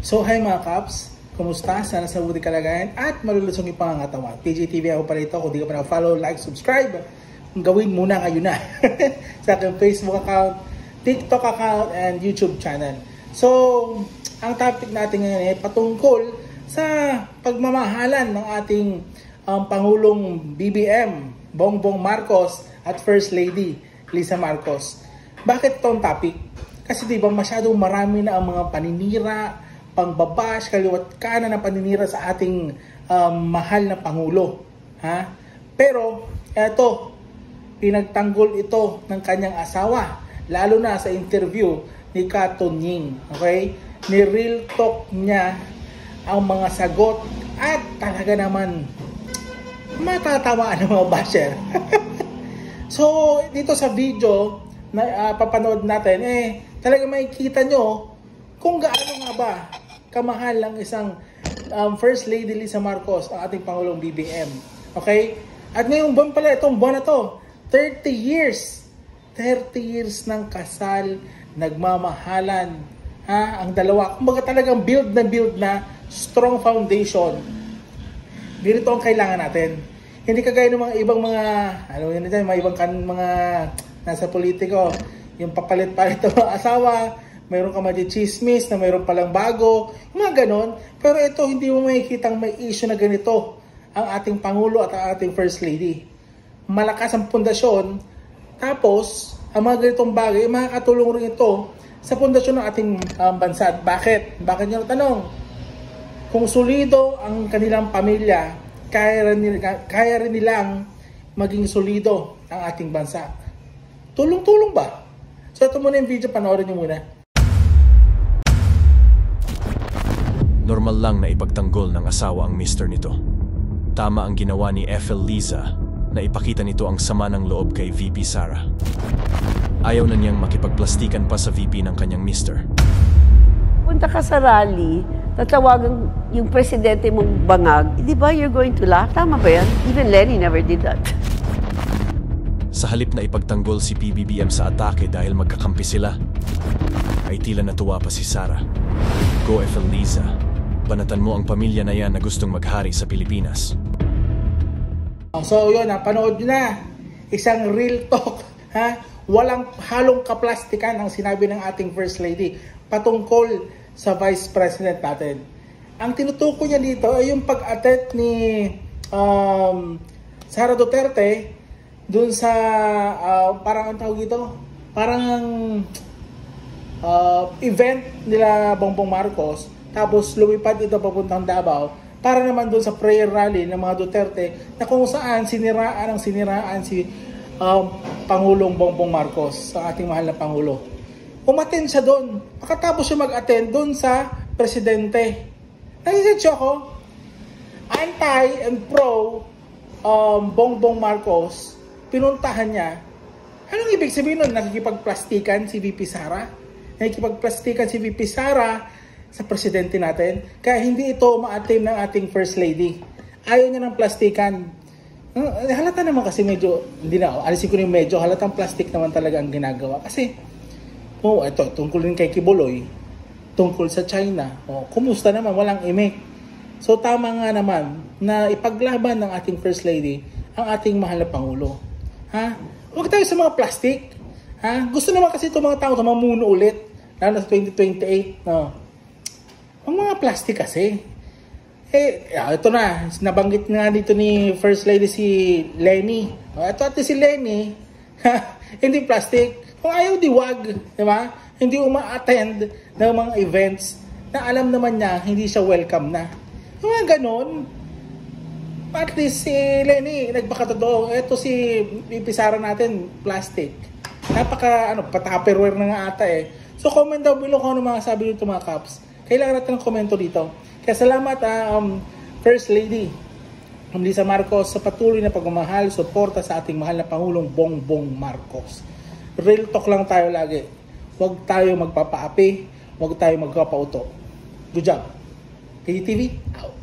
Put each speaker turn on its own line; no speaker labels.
So hi mga Kaps, kumusta? Sana sa buti kalagayan at malulusong yung pangangatawan. PJTV ako pa rito. Kung di ka pa na-follow, like, subscribe, gawin muna ngayon na sa aking Facebook account, TikTok account, and YouTube channel. So, ang topic natin ngayon ay patungkol sa pagmamahalan ng ating Pangulong BBM, Bongbong Marcos, at First Lady, Liza Marcos. Bakit itong topic? Kasi diba masyadong marami na ang mga paninira, pangbabash, kaliwat kanan na paninira sa ating mahal na Pangulo. Ha? Pero, eto, pinagtanggol ito ng kanyang asawa, lalo na sa interview ni Kato Nying. Okay? Ni-real talk niya ang mga sagot at talaga naman matatamaan ng mga basher. So, dito sa video na papanood natin, talaga makikita nyo kung gaano nga ba kamahal ang isang First Lady Liza Marcos, ang ating Pangulong BBM. Okay? At ngayong buwan pala, itong buwan na to, 30 years. 30 years ng kasal, nagmamahalan. Ha? Ang dalawa. Kumbaga talagang build na strong foundation. Ganito ang kailangan natin. Hindi kagaya ng mga ibang mga, mga ibang mga nasa politiko, yung papalit-palit ng asawa, mayroon ka chismis na mayroon palang bago, yung mga ganon. Pero ito, hindi mo makikitang may issue na ganito ang ating Pangulo at ang ating First Lady. Malakas ang pundasyon, tapos ang mga ganitong bagay, makakatulong rin ito sa pundasyon ng ating bansa. Bakit? Bakit nyo tanong? Kung solido ang kanilang pamilya, kaya rin nilang maging solido ang ating bansa. Tulong-tulong ba? So ito muna yung video, panoorin nyo muna.
Normal lang na ipagtanggol ng asawa ang mister nito. Tama ang ginawa ni FL Liza na ipakita nito ang sama ng loob kay VP Sara. Ayaw na niyang makipagplastikan pa sa VP ng kanyang mister.
Punta ka sa rally, tatawagan yung presidente mong bangag, di ba you're going to laugh? Tama ba yan? Even Lenny never did that.
Sa halip na ipagtanggol si PBBM sa atake dahil magkakampi sila, ay tila natuwa pa si Sara. Go FL Liza, banatan mo ang pamilya na yan na gustong maghari sa Pilipinas.
So yun, napanood nyo na. Isang real talk. Ha? Walang halong kaplastikan ang sinabi ng ating First Lady patungkol sa Vice President natin. Ang tinutukoy niya dito ay yung pag-attend ni Sara Duterte dun sa parang ang tawag dito, parang event nila Bongbong Marcos, tapos lumipad ito papuntang Davao para naman dun sa prayer rally ng mga Duterte na kung saan siniraan si Pangulong Bongbong Marcos, ang ating mahal na Pangulo. Umattend siya doon. Pagkatapos siya mag-attend doon sa presidente. Nagisensyo ako, anti and pro Bongbong Marcos, pinuntahan niya. Anong ibig sabihin nun? Nakikipagplastikan si VP Sara? Nakikipagplastikan si VP Sara sa presidente natin? Kaya hindi ito ma-attain ng ating First Lady. Ayaw niya ng plastikan. Halata naman kasi medyo, hindi na, alisin ko yung medyo, halatang plastic naman talaga ang ginagawa. Kasi, ito, tungkol rin kay Kibuloy, tungkol sa China, kumusta naman, walang imik. So, tama nga naman na ipaglaban ng ating First Lady ang ating mahal na Pangulo. Ha? Huwag tayo sa mga plastic. Ha? Gusto naman kasi itong mga tao mamuno ulit, lalo sa 2028. No? Ang mga plastic kasi, ito na, nabanggit nga dito ni First Lady si Lenny. Ito at si Lenny, hindi plastic. Kung ayaw, diwag, di ba? Hindi uma-attend ng mga events na alam naman niya hindi siya welcome na. Yung mga ganon, at least si Lenny, nagpakatotoo. Ito si Sara natin, plastic. Pa-tupperware na nga ata eh. So comment down below kung ano mga sabi dito mga Kaps. Kailangan natin ng komento dito. Kaya salamat First Lady Liza Marcos sa patuloy na pagmamahal, suporta sa ating mahal na Pangulong Bongbong Marcos. Real talk lang tayo lagi. Huwag tayo magpapaapi, huwag tayo magpapauto. Good job. KTV, out.